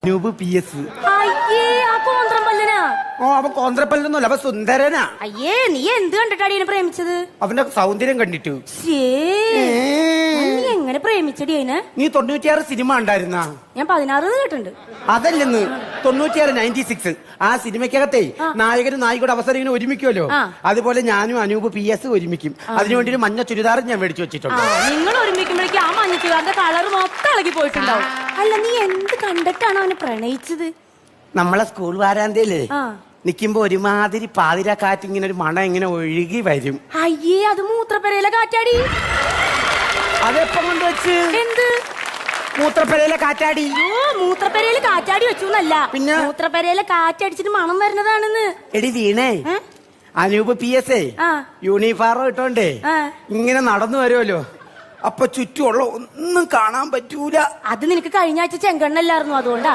Anoop PS. അയ്യേ ആ കോന്ത്രമ്പല്ലനാ. ഓ അവൻ കോന്ത്രപ്പല്ലൊന്നുമല്ല, അവൻ സുന്ദരനാ. അയ്യേ നീ എന്ത് കണ്ടിട്ടാടി എന്നെ പ്രേമിച്ചത്? അവന്റെ സൗന്ദര്യം കണ്ടിട്ടു. നീ എങ്ങനെ പ്രേമിച്ചടി അതിനെ? നീ 96 സിനിമ ഉണ്ടായിരുന്ന? ഞാൻ 16 കേട്ടിട്ടുണ്ട്. അതല്ലെന്ന് 96 96 ആ സിനിമയ്ക്കകത്തെ നായകനും നായികയുടെ അവസരം ഇങ്ങനെ ഒരുമിക്കുമല്ലോ, അതുപോലെ ഞാനും അനൂപ് PS ഒരുമിക്കും. അതിനുവേണ്ടി ഒരു മഞ്ഞ ചുരിദാർ ഞാൻ മേടിച്ചു വെച്ചിട്ടുണ്ട്. നിങ്ങൾ ഒരുമിക്കുമ്പോഴേക്കും ആ മഞ്ഞ ചുരിദാറിന്റെ കളർ മൊത്തം ഇളകി പോയിട്ടുണ്ടാവും. അല്ല നീ എന്ത് കണ്ടിട്ടാണ് അവനെ പ്രണയിച്ചത്? നമ്മളെ സ്കൂൾ വാരാന്തയിലേ നിക്കുമ്പോ ഒരുമാതിരി പാതിര കാറ്റ് ഇങ്ങനെ ഒരു മണം ഇങ്ങനെ ഒഴുകി വരും. അയ്യേ അത് മൂത്രപ്പെരയിലെ കാറ്റാടി. അതെപ്പം കൊണ്ട് വെച്ച്? എന്ത് മൂത്രപ്പെരയിലെ കാറ്റാടി? മൂത്രപ്പെരയില് കാറ്റാടി വെച്ചു എന്നല്ല, പിന്നെ മൂത്രപ്പെരയിലെ കാറ്റടിച്ചിട്ട് മണം വരുന്നതാണെന്ന്. എടി വീണേ, അനൂപ് PS യൂണിഫോം ഇട്ടോണ്ടേ ഇങ്ങനെ നടന്നു വരുമല്ലോ, അപ്പൊ ചുറ്റുമുള്ള ഒന്നും കാണാൻ പറ്റൂല. അത് നിനക്ക് കഴിഞ്ഞ ആഴ്ച ചെങ്കണ്ണല്ലായിരുന്നു, അതുകൊണ്ടാ.